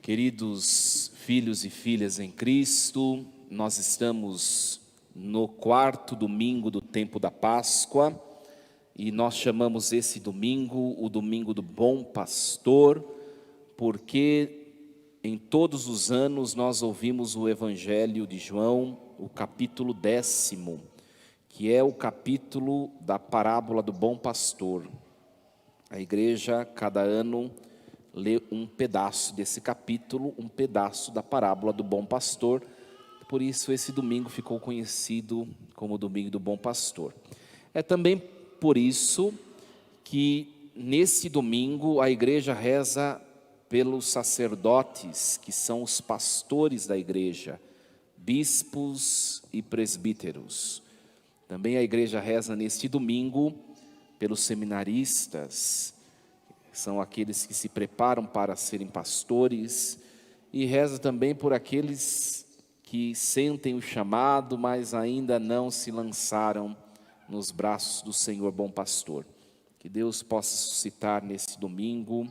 Queridos filhos e filhas em Cristo, nós estamos no quarto domingo do tempo da Páscoa e nós chamamos esse domingo o domingo do Bom Pastor, porque em todos os anos nós ouvimos o Evangelho de João, o capítulo 10º, que é o capítulo da parábola do Bom Pastor. A igreja, cada ano, lê um pedaço desse capítulo, um pedaço da parábola do Bom Pastor. Por isso esse domingo ficou conhecido como Domingo do Bom Pastor. É também por isso que nesse domingo a igreja reza pelos sacerdotes, que são os pastores da igreja, bispos e presbíteros. Também a igreja reza neste domingo pelos seminaristas, são aqueles que se preparam para serem pastores, e reza também por aqueles que sentem o chamado, mas ainda não se lançaram nos braços do Senhor Bom Pastor. Que Deus possa suscitar nesse domingo,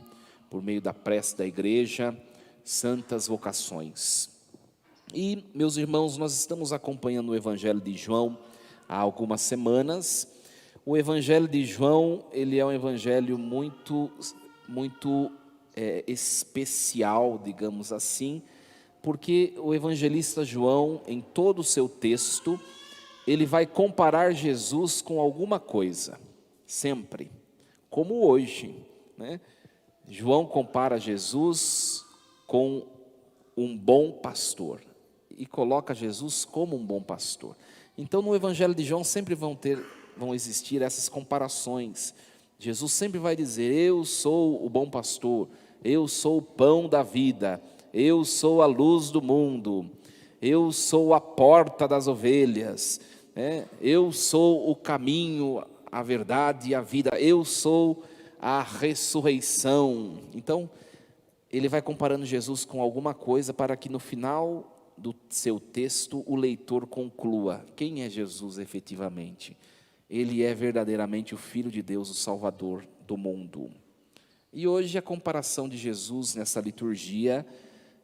por meio da prece da igreja, santas vocações. E, meus irmãos, nós estamos acompanhando o Evangelho de João há algumas semanas. O Evangelho de João, ele é um evangelho muito especial, digamos assim, porque o evangelista João, em todo o seu texto, ele vai comparar Jesus com alguma coisa, sempre, como hoje, né? João compara Jesus com um bom pastor, e coloca Jesus como um bom pastor. Então no Evangelho de João sempre vão existir essas comparações. Jesus sempre vai dizer: eu sou o bom pastor, eu sou o pão da vida, eu sou a luz do mundo, eu sou a porta das ovelhas, eu sou o caminho, a verdade e a vida, eu sou a ressurreição. Então ele vai comparando Jesus com alguma coisa, para que no final do seu texto o leitor conclua quem é Jesus efetivamente. Ele é verdadeiramente o Filho de Deus, o Salvador do mundo. E hoje a comparação de Jesus nessa liturgia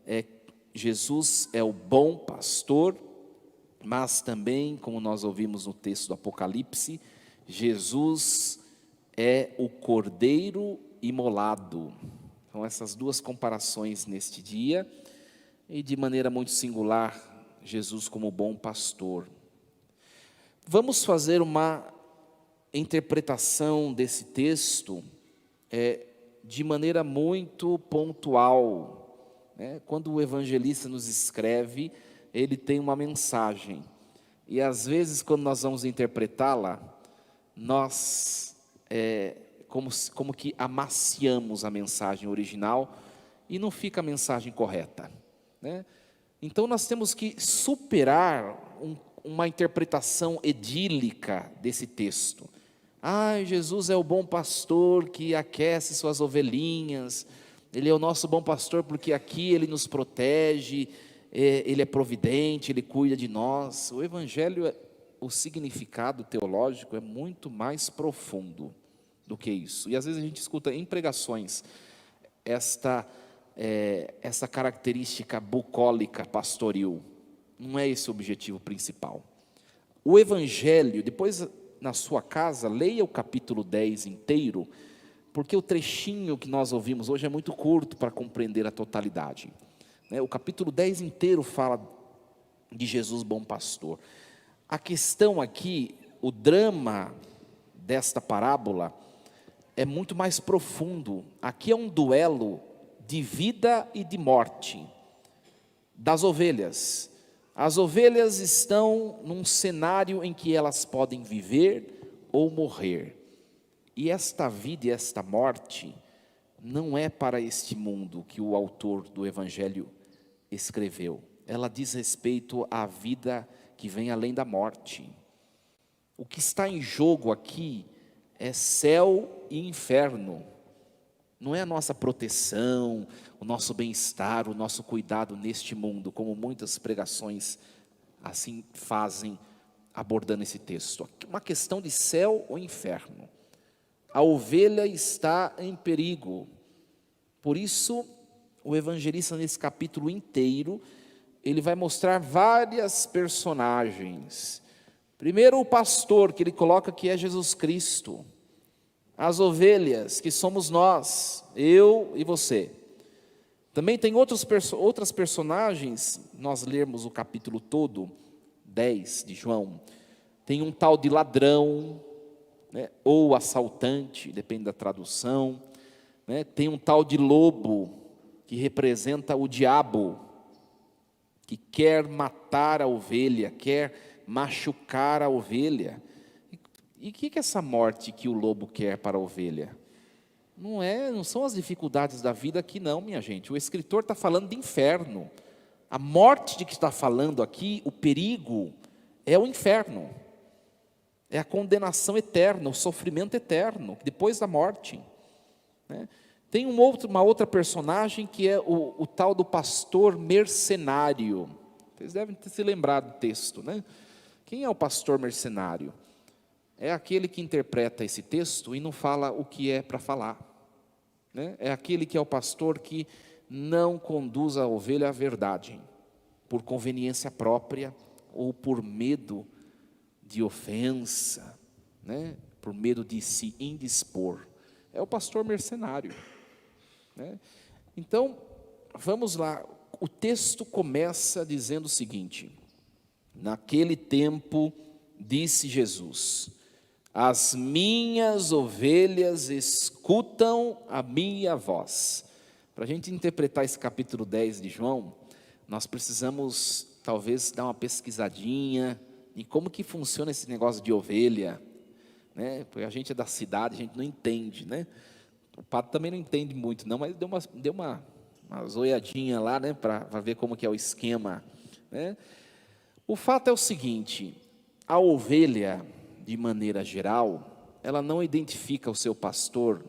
é: Jesus é o bom pastor, mas também, como nós ouvimos no texto do Apocalipse, Jesus é o cordeiro imolado. Então essas duas comparações neste dia, e de maneira muito singular, Jesus como bom pastor. Vamos fazer uma interpretação desse texto de maneira muito pontual, Quando o evangelista nos escreve, ele tem uma mensagem, e às vezes quando nós vamos interpretá-la, nós como que amaciamos a mensagem original, e não fica a mensagem correta, Então nós temos que superar uma interpretação edílica desse texto. Jesus é o bom pastor que aquece suas ovelhinhas, ele é o nosso bom pastor porque aqui ele nos protege, ele é providente, ele cuida de nós. O evangelho, o significado teológico é muito mais profundo do que isso. E às vezes a gente escuta em pregações essa característica bucólica pastoril. Não é esse o objetivo principal. O Evangelho, depois na sua casa, leia o capítulo 10 inteiro, porque o trechinho que nós ouvimos hoje é muito curto para compreender a totalidade. O capítulo 10 inteiro fala de Jesus bom pastor. A questão aqui, o drama desta parábola é muito mais profundo. Aqui é um duelo de vida e de morte das ovelhas. As ovelhas estão num cenário em que elas podem viver ou morrer. E esta vida e esta morte não é para este mundo que o autor do Evangelho escreveu. Ela diz respeito à vida que vem além da morte. O que está em jogo aqui é céu e inferno. Não é a nossa proteção, o nosso bem-estar, o nosso cuidado neste mundo, como muitas pregações assim fazem, abordando esse texto. Uma questão de céu ou inferno. A ovelha está em perigo. Por isso, o evangelista, nesse capítulo inteiro, ele vai mostrar várias personagens. Primeiro, o pastor, que ele coloca que é Jesus Cristo. As ovelhas, que somos nós, eu e você. Também tem outras personagens, nós lermos o capítulo todo, 10 de João. Tem um tal de ladrão, né, ou assaltante, depende da tradução, né? Tem um tal de lobo, que representa o diabo, que quer matar a ovelha, quer machucar a ovelha. E o que é essa morte que o lobo quer para a ovelha? Não são as dificuldades da vida aqui não, minha gente. O escritor está falando de inferno. A morte de que está falando aqui, o perigo, é o inferno. É a condenação eterna, o sofrimento eterno, depois da morte, né? Tem uma outra personagem que é o tal do pastor mercenário. Vocês devem ter se lembrado do texto, né? Quem é o pastor mercenário? É aquele que interpreta esse texto e não fala o que é para falar, né? É aquele que é o pastor que não conduz a ovelha à verdade, por conveniência própria ou por medo de ofensa, né? Por medo de se indispor. É o pastor mercenário, né? Então, vamos lá. O texto começa dizendo o seguinte: naquele tempo, disse Jesus: as minhas ovelhas escutam a minha voz. Para a gente interpretar esse capítulo 10 de João, nós precisamos talvez dar uma pesquisadinha em como que funciona esse negócio de ovelha, né? Porque a gente é da cidade, a gente não entende, né? O padre também não entende muito não, mas deu uma zoiadinha lá, né, para ver como que é o esquema, né? O fato é o seguinte: a ovelha, de maneira geral, ela não identifica o seu pastor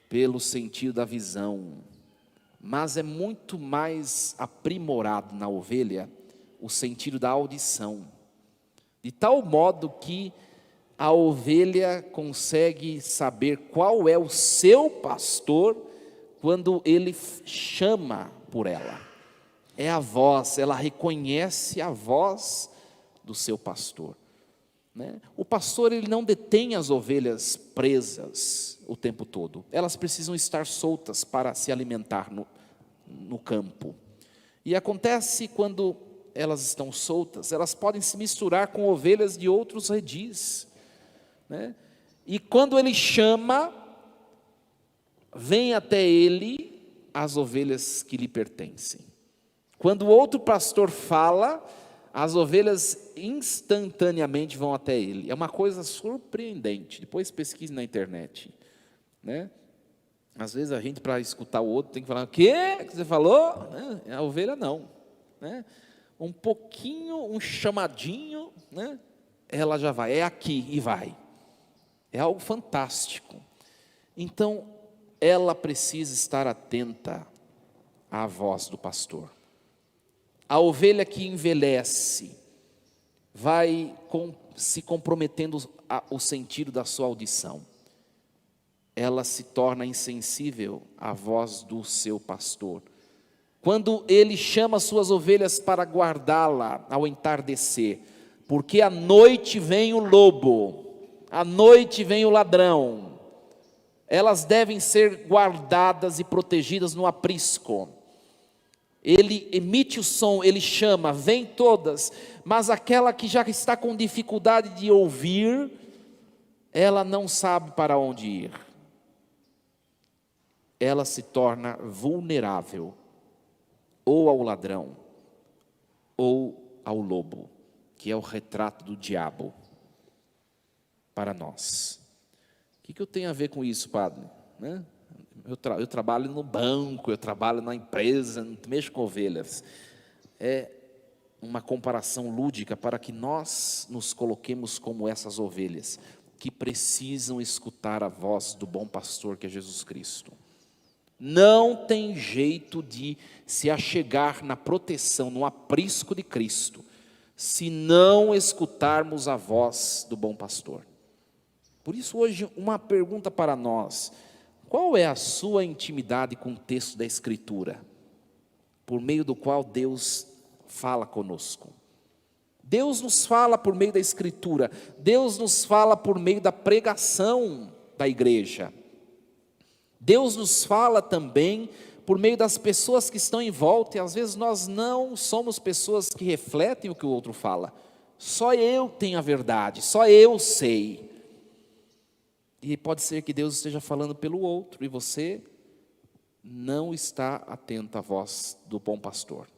pelo sentido da visão, mas é muito mais aprimorado na ovelha o sentido da audição, de tal modo que a ovelha consegue saber qual é o seu pastor quando ele chama por ela. É a voz, ela reconhece a voz do seu pastor, né? O pastor, ele não detém as ovelhas presas o tempo todo. Elas precisam estar soltas para se alimentar no campo. E acontece quando elas estão soltas, elas podem se misturar com ovelhas de outros redis, né? E quando ele chama, vem até ele as ovelhas que lhe pertencem. Quando o outro pastor fala, as ovelhas instantaneamente vão até ele. É uma coisa surpreendente. Depois pesquise na internet, né? Às vezes a gente, para escutar o outro, tem que falar: o quê que você falou? Né? A ovelha não, né? Um pouquinho, um chamadinho, né? Ela já vai, é aqui e vai. É algo fantástico. Então, ela precisa estar atenta à voz do pastor. A ovelha que envelhece vai se comprometendo o sentido da sua audição. Ela se torna insensível à voz do seu pastor. Quando ele chama suas ovelhas para guardá-la ao entardecer, porque à noite vem o lobo, à noite vem o ladrão, elas devem ser guardadas e protegidas no aprisco. Ele emite o som, ele chama, vem todas, mas aquela que já está com dificuldade de ouvir, ela não sabe para onde ir. Ela se torna vulnerável, ou ao ladrão, ou ao lobo, que é o retrato do diabo para nós. O que eu tenho a ver com isso, padre? Né? Eu trabalho no banco, eu trabalho na empresa, não mexo com ovelhas. É uma comparação lúdica para que nós nos coloquemos como essas ovelhas, que precisam escutar a voz do bom pastor que é Jesus Cristo. Não tem jeito de se achegar na proteção, no aprisco de Cristo, se não escutarmos a voz do bom pastor. Por isso hoje uma pergunta para nós: qual é a sua intimidade com o texto da Escritura? por meio do qual Deus fala conosco. Deus nos fala por meio da Escritura, Deus nos fala por meio da pregação da igreja. Deus nos fala também por meio das pessoas que estão em volta, e às vezes nós não somos pessoas que refletem o que o outro fala. Só eu tenho a verdade, só eu sei. E pode ser que Deus esteja falando pelo outro, e você não está atento à voz do bom pastor.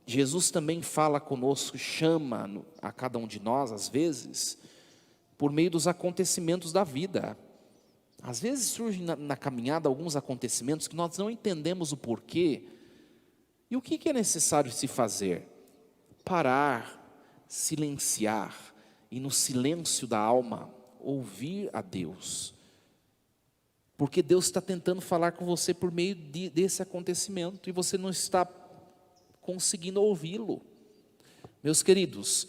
Jesus também fala conosco, chama a cada um de nós, às vezes, por meio dos acontecimentos da vida. Às vezes surgem na caminhada alguns acontecimentos que nós não entendemos o porquê. E o que é necessário se fazer? Parar, silenciar e no silêncio da alma ouvir a Deus. Porque Deus está tentando falar com você por meio desse acontecimento e você não está conseguindo ouvi-lo. Meus queridos,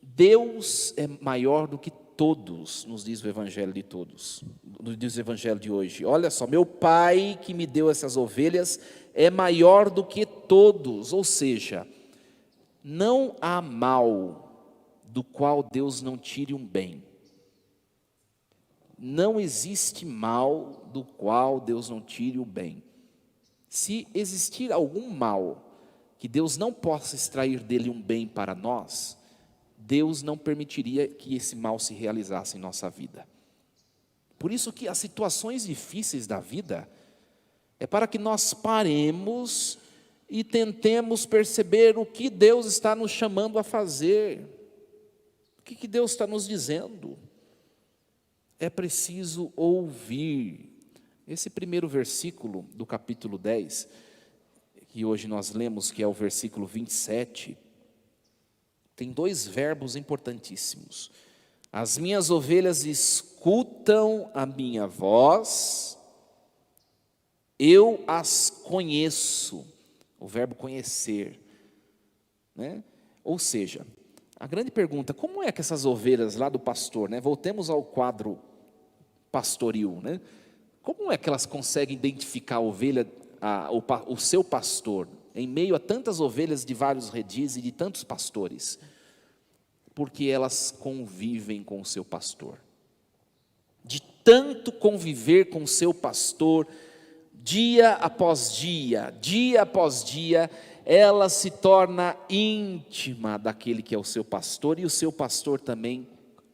Deus é maior do que todos, nos diz o Evangelho de todos, nos diz o Evangelho de hoje. Olha só, meu Pai que me deu essas ovelhas é maior do que todos, ou seja, não há mal do qual Deus não tire um bem. Não existe mal do qual Deus não tire o bem. Se existir algum mal que Deus não possa extrair dele um bem para nós, Deus não permitiria que esse mal se realizasse em nossa vida. Por isso que as situações difíceis da vida é para que nós paremos e tentemos perceber o que Deus está nos chamando a fazer. O que Deus está nos dizendo? É preciso ouvir. Esse primeiro versículo do capítulo 10, que hoje nós lemos, que é o versículo 27, tem dois verbos importantíssimos. As minhas ovelhas escutam a minha voz, eu as conheço. O verbo conhecer, né? Ou seja, a grande pergunta, como é que essas ovelhas lá do pastor, né? Voltemos ao quadro pastoril, né? Como é que elas conseguem identificar a ovelha, o seu pastor, em meio a tantas ovelhas de vários redis e de tantos pastores? Porque elas convivem com o seu pastor. De tanto conviver com o seu pastor, dia após dia, ela se torna íntima daquele que é o seu pastor, e o seu pastor também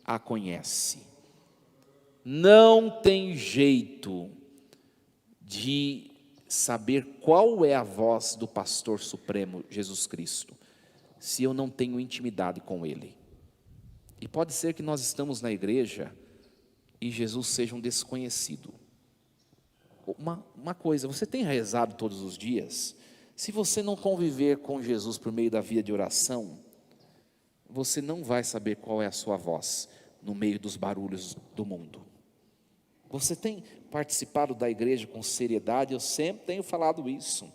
a conhece. Não tem jeito de saber qual é a voz do pastor supremo, Jesus Cristo, se eu não tenho intimidade com Ele. E pode ser que nós estamos na igreja e Jesus seja um desconhecido. Uma coisa, você tem rezado todos os dias? Se você não conviver com Jesus por meio da vida de oração, você não vai saber qual é a sua voz no meio dos barulhos do mundo. Você tem participado da igreja com seriedade? Eu sempre tenho falado isso.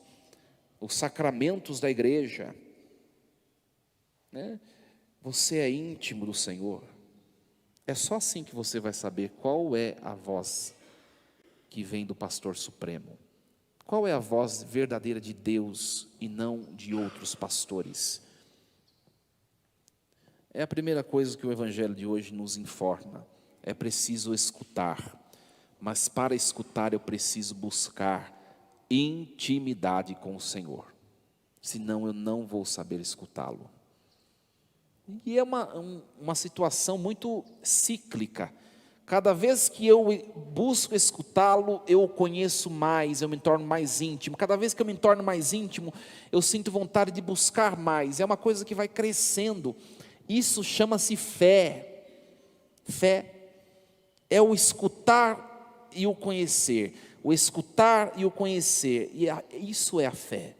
Os sacramentos da igreja, né? Você é íntimo do Senhor. É só assim que você vai saber qual é a voz que vem do pastor supremo. Qual é a voz verdadeira de Deus e não de outros pastores? É a primeira coisa que o Evangelho de hoje nos informa. É preciso escutar. Mas para escutar eu preciso buscar intimidade com o Senhor. Senão eu não vou saber escutá-lo. E é uma situação muito cíclica. Cada vez que eu busco escutá-lo, eu o conheço mais, eu me torno mais íntimo. Cada vez que eu me torno mais íntimo, eu sinto vontade de buscar mais. É uma coisa que vai crescendo. Isso chama-se fé. Fé é o escutar e o conhecer. O escutar e o conhecer. E isso é a fé.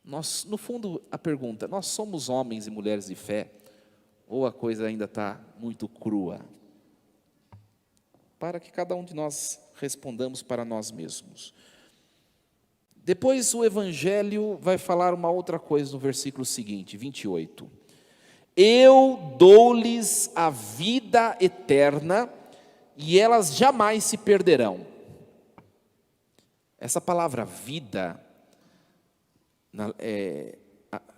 Nós, no fundo, a pergunta, nós somos homens e mulheres de fé? Ou a coisa ainda está muito crua? Para que cada um de nós respondamos para nós mesmos. Depois o Evangelho vai falar uma outra coisa no versículo seguinte, 28. Eu dou-lhes a vida eterna e elas jamais se perderão. Essa palavra vida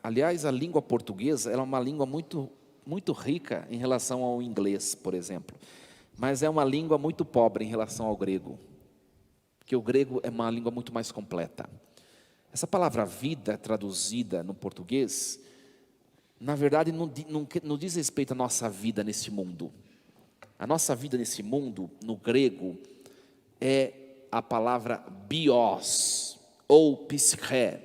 Aliás, a língua portuguesa ela é uma língua muito, muito rica em relação ao inglês, por exemplo, mas é uma língua muito pobre em relação ao grego, porque o grego é uma língua muito mais completa. Essa palavra vida, traduzida no português, na verdade não diz respeito à nossa vida nesse mundo. A nossa vida nesse mundo, no grego, é a palavra bios, ou psiché,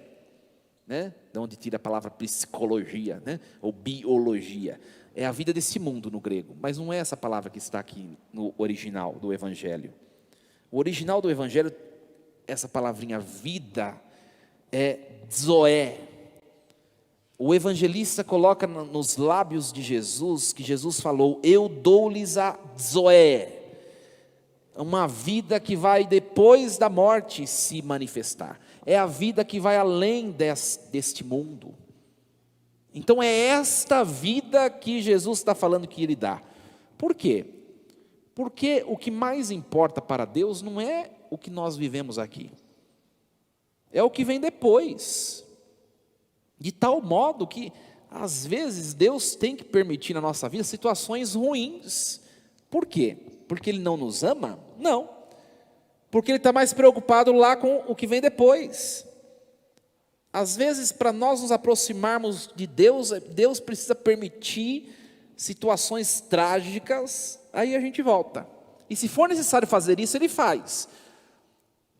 né? De onde tira a palavra psicologia, né? Ou biologia. É a vida desse mundo no grego, mas não é essa palavra que está aqui no original do Evangelho. O original do Evangelho, essa palavrinha vida, é zoé. O evangelista coloca nos lábios de Jesus, que Jesus falou, eu dou-lhes a zoé, uma vida que vai depois da morte se manifestar, é a vida que vai além deste mundo. Então é esta vida que Jesus está falando que Ele dá. Por quê? Porque o que mais importa para Deus não é o que nós vivemos aqui, é o que vem depois. De tal modo que, às vezes, Deus tem que permitir na nossa vida situações ruins. Por quê? Porque Ele não nos ama? Não. Porque Ele está mais preocupado lá com o que vem depois. Às vezes, para nós nos aproximarmos de Deus, Deus precisa permitir situações trágicas, aí a gente volta. E se for necessário fazer isso, Ele faz.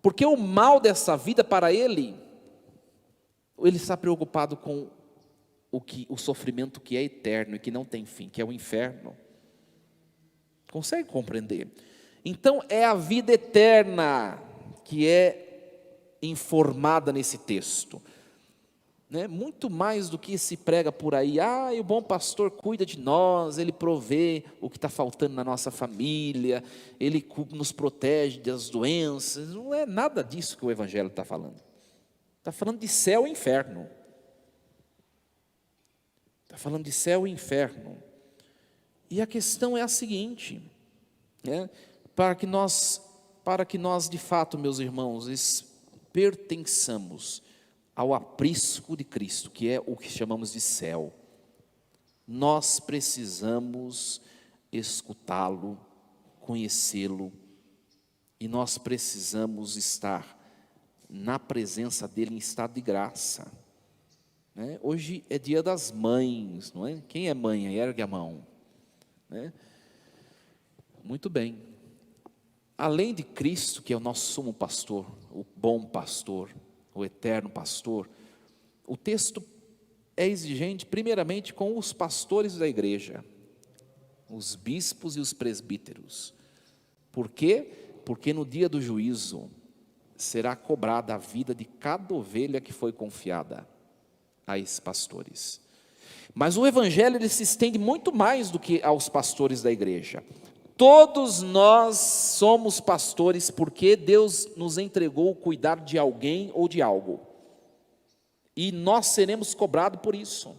Porque o mal dessa vida para Ele está preocupado com o sofrimento que é eterno e que não tem fim, que é o inferno. Consegue compreender? Então é a vida eterna que é informada nesse texto, né? Muito mais do que se prega por aí, o bom pastor cuida de nós, ele provê o que está faltando na nossa família, ele nos protege das doenças. Não é nada disso que o Evangelho está falando. Está falando de céu e inferno. Está falando de céu e inferno. E a questão é a seguinte, né? Para que nós de fato, meus irmãos, pertençamos ao aprisco de Cristo, que é o que chamamos de céu, nós precisamos escutá-lo, conhecê-lo, e nós precisamos estar na presença dele em estado de graça, né? Hoje é dia das mães, não é? Quem é mãe aí? Ergue a mão, né? Muito bem. Além de Cristo, que é o nosso sumo pastor, o bom pastor, o eterno pastor, o texto é exigente primeiramente com os pastores da igreja, os bispos e os presbíteros. Por quê? Porque no dia do juízo será cobrada a vida de cada ovelha que foi confiada a esses pastores. Mas o Evangelho ele se estende muito mais do que aos pastores da igreja. Todos nós somos pastores porque Deus nos entregou o cuidar de alguém ou de algo. E nós seremos cobrados por isso.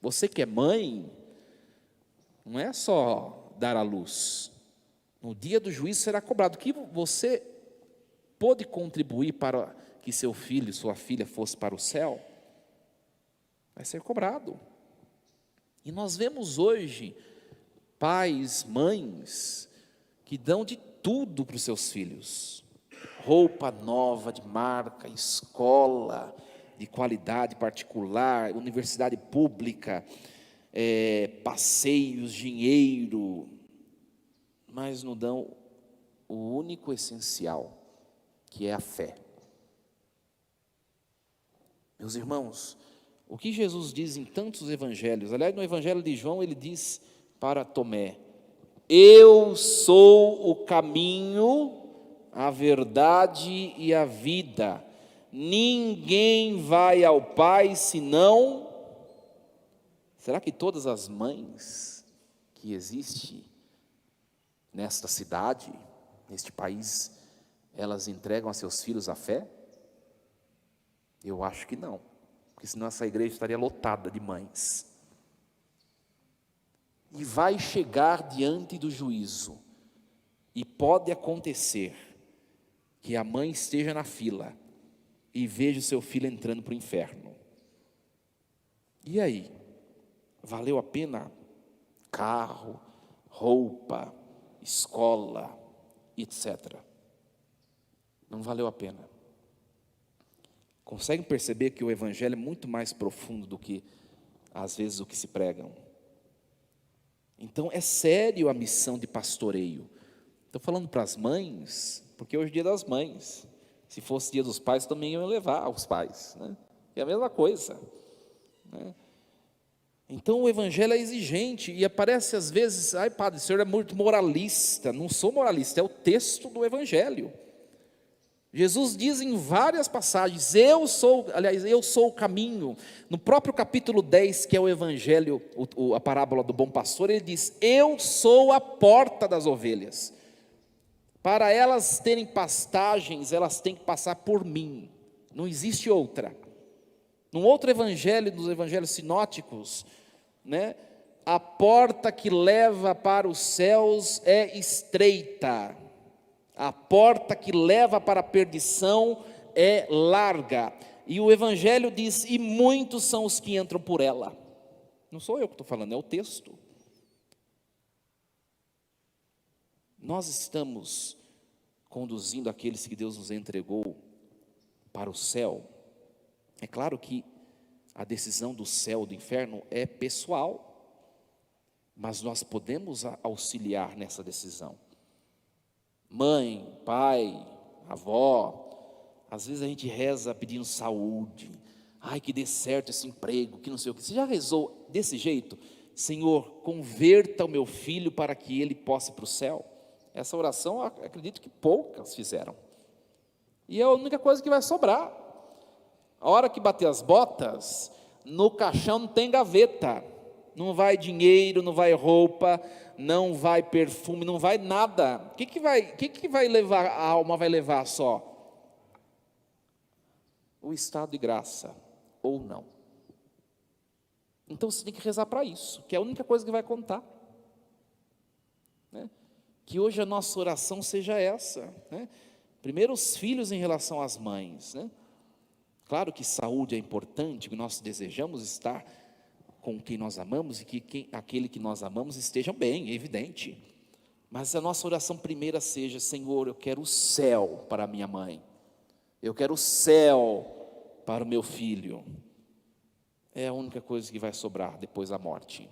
Você que é mãe, não é só dar à luz. No dia do juízo será cobrado. O que você pôde contribuir para que seu filho, sua filha fosse para o céu, vai ser cobrado. E nós vemos hoje pais, mães, que dão de tudo para os seus filhos. Roupa nova, de marca, escola de qualidade particular, universidade pública, passeios, dinheiro, mas não dão o único essencial, que é a fé. Meus irmãos, o que Jesus diz em tantos evangelhos, aliás, no evangelho de João ele diz para Tomé, eu sou o caminho, a verdade e a vida, ninguém vai ao Pai senão... Será que todas as mães que existem nesta cidade, neste país, elas entregam a seus filhos a fé? Eu acho que não, porque senão essa igreja estaria lotada de mães. E vai chegar diante do juízo, e pode acontecer que a mãe esteja na fila e veja o seu filho entrando para o inferno. E aí? Valeu a pena? Carro, roupa, escola, etc. Não valeu a pena. Conseguem perceber que o Evangelho é muito mais profundo do que, às vezes, o que se pregam? Então, é sério a missão de pastoreio. Estou falando para as mães, porque hoje é dia das mães. Se fosse dia dos pais, também iam levar os pais, né? É a mesma coisa, né? Então, o Evangelho é exigente, e aparece às vezes, ai padre, o senhor é muito moralista. Não sou moralista, é o texto do Evangelho. Jesus diz em várias passagens, eu sou o caminho. No próprio capítulo 10, que é o Evangelho, a parábola do bom pastor, ele diz, eu sou a porta das ovelhas. Para elas terem pastagens, elas têm que passar por mim, não existe outra. Num outro evangelho, dos evangelhos sinóticos, né, a porta que leva para os céus é estreita, a porta que leva para a perdição é larga, e o evangelho diz, e muitos são os que entram por ela. Não sou eu que estou falando, é o texto. Nós estamos conduzindo aqueles que Deus nos entregou para o céu. É claro que a decisão do céu ou do inferno é pessoal, mas nós podemos auxiliar nessa decisão. Mãe, pai, avó, às vezes a gente reza pedindo saúde, ai que dê certo esse emprego, que não sei o que. Você já rezou desse jeito? Senhor, converta o meu filho para que ele possa ir para o céu. Essa oração, acredito que poucas fizeram. E é a única coisa que vai sobrar. A hora que bater as botas, no caixão não tem gaveta. Não vai dinheiro, não vai roupa, não vai perfume, não vai nada. O que vai levar, a alma vai levar só? O estado de graça, ou não. Então você tem que rezar para isso, que é a única coisa que vai contar, né? Que hoje a nossa oração seja essa, né? Primeiro os filhos em relação às mães, né? Claro que saúde é importante, que nós desejamos estar com quem nós amamos, e que aquele que nós amamos estejam bem, é evidente. Mas a nossa oração primeira seja, Senhor, eu quero o céu para a minha mãe, eu quero o céu para o meu filho. É a única coisa que vai sobrar depois da morte.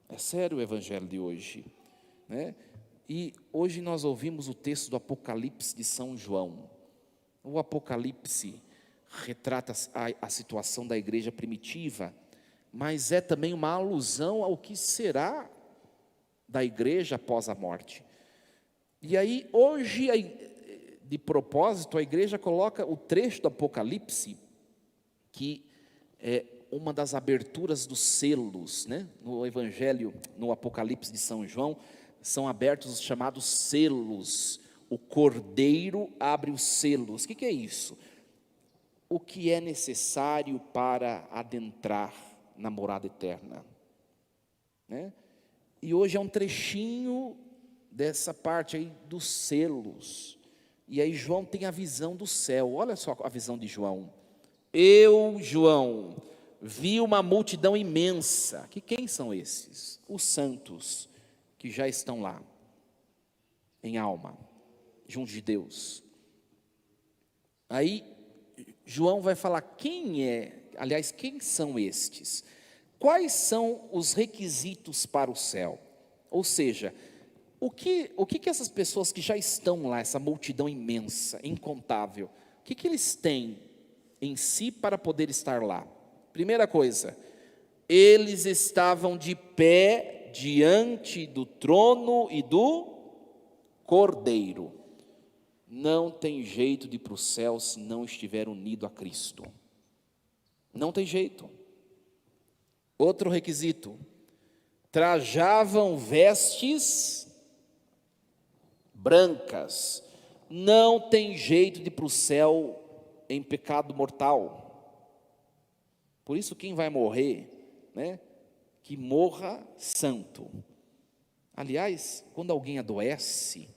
É sério o evangelho de hoje, né? E hoje nós ouvimos o texto do Apocalipse de São João. O Apocalipse retrata a situação da igreja primitiva, mas é também uma alusão ao que será da igreja após a morte. E aí, hoje, de propósito, a igreja coloca o trecho do Apocalipse, que é uma das aberturas dos selos, né? No Evangelho, no Apocalipse de São João, são abertos os chamados selos. O Cordeiro abre os selos. O que é isso? O que é necessário para adentrar na morada eterna, né? E hoje é um trechinho dessa parte aí dos selos. E aí João tem a visão do céu. Olha só a visão de João. Eu, João, vi uma multidão imensa. Quem são esses? Os santos que já estão lá, em alma, junto de Deus. Aí João vai falar quem são estes? Quais são os requisitos para o céu? Ou seja, o que essas pessoas que já estão lá, essa multidão imensa, incontável, o que eles têm em si para poder estar lá? Primeira coisa, eles estavam de pé diante do trono e do Cordeiro. Não tem jeito de ir para o céu se não estiver unido a Cristo. Não tem jeito. Outro requisito, trajavam vestes brancas. Não tem jeito de ir para o céu em pecado mortal. Por isso quem vai morrer, né, que morra santo. Aliás, quando alguém adoece,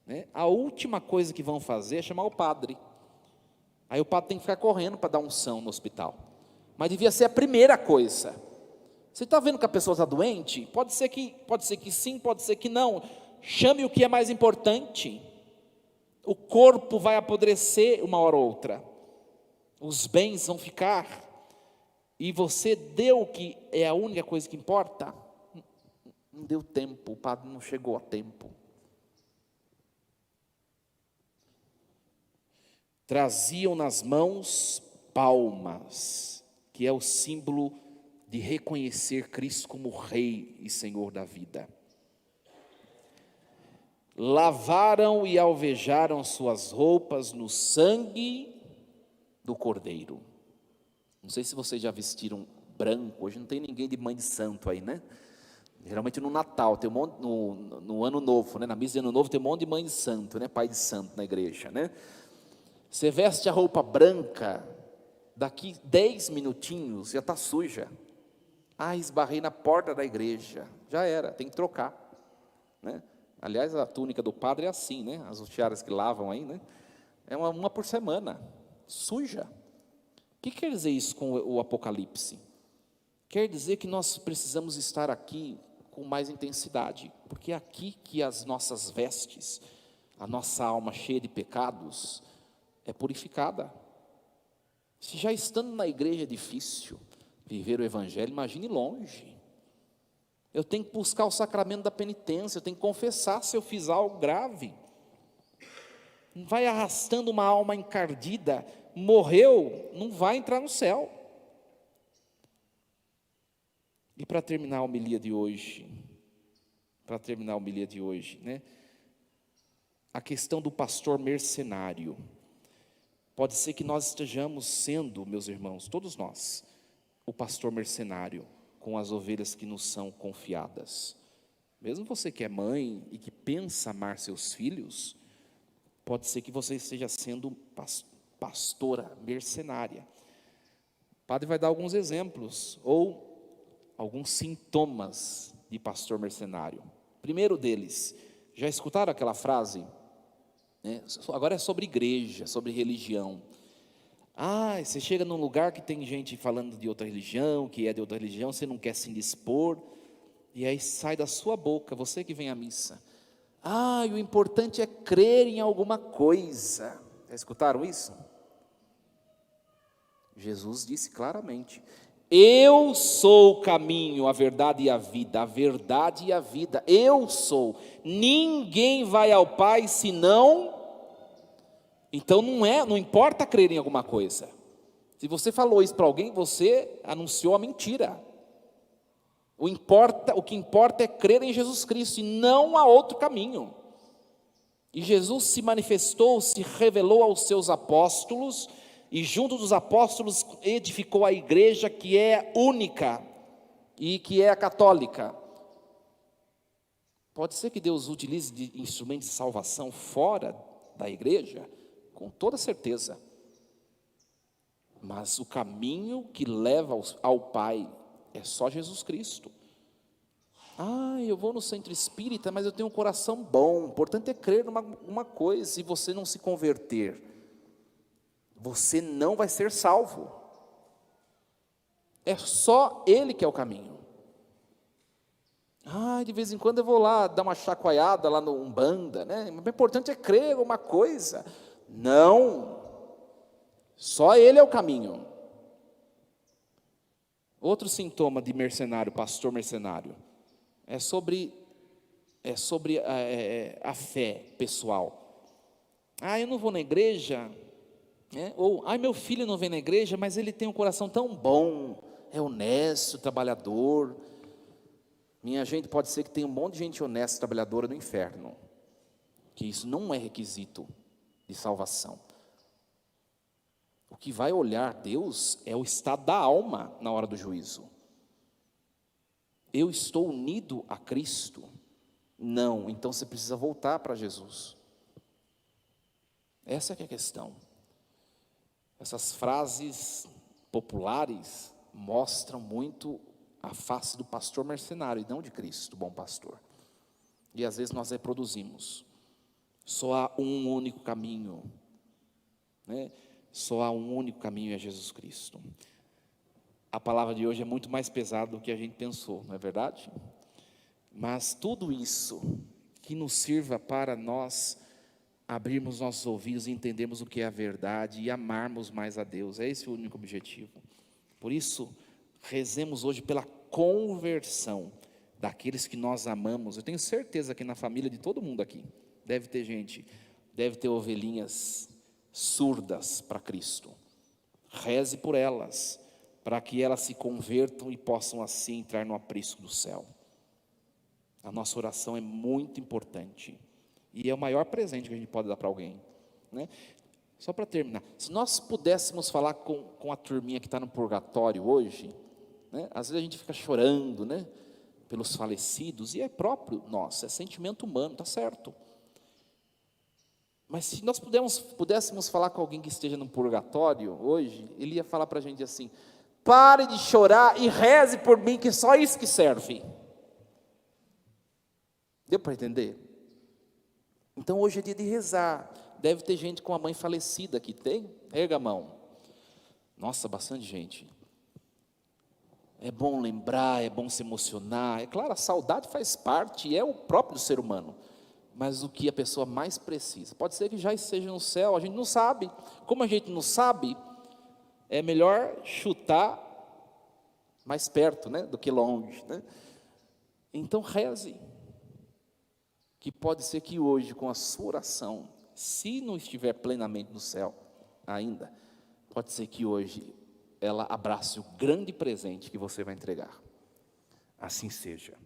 né, a última coisa que vão fazer é chamar o padre. Aí o padre tem que ficar correndo para dar unção no hospital. mas devia ser a primeira coisa. Você está vendo que a pessoa está doente? Pode ser que sim, pode ser que não. Chame o que é mais importante. O corpo vai apodrecer uma hora ou outra. Os bens vão ficar. E você deu o que é a única coisa que importa? Não deu tempo, o padre não chegou a tempo. Traziam nas mãos palmas, que é o símbolo de reconhecer Cristo como Rei e Senhor da vida. Lavaram e alvejaram suas roupas no sangue do Cordeiro. Não sei se vocês já vestiram branco, hoje não tem ninguém de mãe de santo aí, né? Geralmente no Natal, tem um monte, no Ano Novo, né? Na missa de Ano Novo tem um monte de mãe de santo, né? Pai de santo na igreja, né? Você veste a roupa branca, daqui 10 minutinhos já está suja. Esbarrei na porta da igreja, já era, tem que trocar, né? Aliás, a túnica do padre é assim, né? As tiaras que lavam aí, né? É uma por semana, suja. O que quer dizer isso com o Apocalipse? Quer dizer que nós precisamos estar aqui com mais intensidade, porque é aqui que as nossas vestes, a nossa alma cheia de pecados, é purificada. Se já estando na igreja é difícil viver o Evangelho, imagine longe. Eu tenho que buscar o sacramento da penitência, eu tenho que confessar se eu fiz algo grave. Vai arrastando uma alma encardida, morreu, não vai entrar no céu. E para terminar a homilia de hoje, né? A questão do pastor mercenário. Pode ser que nós estejamos sendo, meus irmãos, todos nós, o pastor mercenário com as ovelhas que nos são confiadas. Mesmo você que é mãe e que pensa amar seus filhos, pode ser que você esteja sendo pastora mercenária. O padre vai dar alguns exemplos, ou alguns sintomas de pastor mercenário. Primeiro deles, já escutaram aquela frase? Agora é sobre igreja, sobre religião. Você chega num lugar que tem gente falando de outra religião, que é de outra religião, você não quer se indispor, e aí sai da sua boca, você que vem à missa, o importante é crer em alguma coisa. Já escutaram isso? Jesus disse claramente: eu sou o caminho, a verdade e a vida, eu sou, ninguém vai ao Pai senão. Então não importa crer em alguma coisa. Se você falou isso para alguém, você anunciou a mentira. O que importa é crer em Jesus Cristo, e não há outro caminho. E Jesus se manifestou, se revelou aos seus apóstolos, e junto dos apóstolos edificou a igreja, que é única e que é a católica. Pode ser que Deus utilize de instrumentos de salvação fora da igreja, com toda certeza, mas o caminho que leva ao Pai é só Jesus Cristo. Eu vou no centro espírita, mas eu tenho um coração bom. O importante é crer numa coisa. Se você não se converter, você não vai ser salvo. É só Ele que é o caminho. De vez em quando eu vou lá dar uma chacoalhada lá no Umbanda, né? Mas o importante é crer em uma coisa. Não, só Ele é o caminho. Outro sintoma de mercenário, pastor mercenário, é sobre a fé pessoal. Eu não vou na igreja, ou meu filho não vem na igreja, mas ele tem um coração tão bom, é honesto, trabalhador. Minha gente, pode ser que tenha um monte de gente honesta, trabalhadora no inferno, que isso não é requisito de salvação. O que vai olhar Deus é o estado da alma na hora do juízo. Eu estou unido a Cristo? Não, então você precisa voltar para Jesus. Essa é que é a questão. Essas frases populares mostram muito a face do pastor mercenário e não de Cristo, bom pastor. E às vezes nós reproduzimos. Só há um único caminho, né? Só há um único caminho, é Jesus Cristo. A palavra de hoje é muito mais pesada do que a gente pensou, não é verdade? Mas tudo isso que nos sirva para nós abrirmos nossos ouvidos e entendermos o que é a verdade e amarmos mais a Deus. É esse o único objetivo. Por isso, rezemos hoje pela conversão daqueles que nós amamos. Eu tenho certeza que na família de todo mundo aqui deve ter gente, deve ter ovelhinhas surdas para Cristo. Reze por elas, para que elas se convertam e possam assim entrar no aprisco do céu. A nossa oração é muito importante e é o maior presente que a gente pode dar para alguém, né? Só para terminar, se nós pudéssemos falar com a turminha que está no purgatório hoje, né? Às vezes a gente fica chorando, né, pelos falecidos, e é próprio nosso, é sentimento humano, está certo. Mas se nós pudéssemos falar com alguém que esteja no purgatório hoje, ele ia falar para a gente assim: pare de chorar e reze por mim, que só isso que serve. Deu para entender? Então hoje é dia de rezar. Deve ter gente com a mãe falecida aqui, tem? Erga a mão. Nossa, bastante gente. É bom lembrar, é bom se emocionar. É claro, a saudade faz parte, é o próprio ser humano. Mas o que a pessoa mais precisa, pode ser que já esteja no céu, a gente não sabe. Como a gente não sabe, é melhor chutar mais perto, né, do que longe, né? Então reze, que pode ser que hoje, com a sua oração, se não estiver plenamente no céu ainda, pode ser que hoje ela abrace o grande presente que você vai entregar. Assim seja.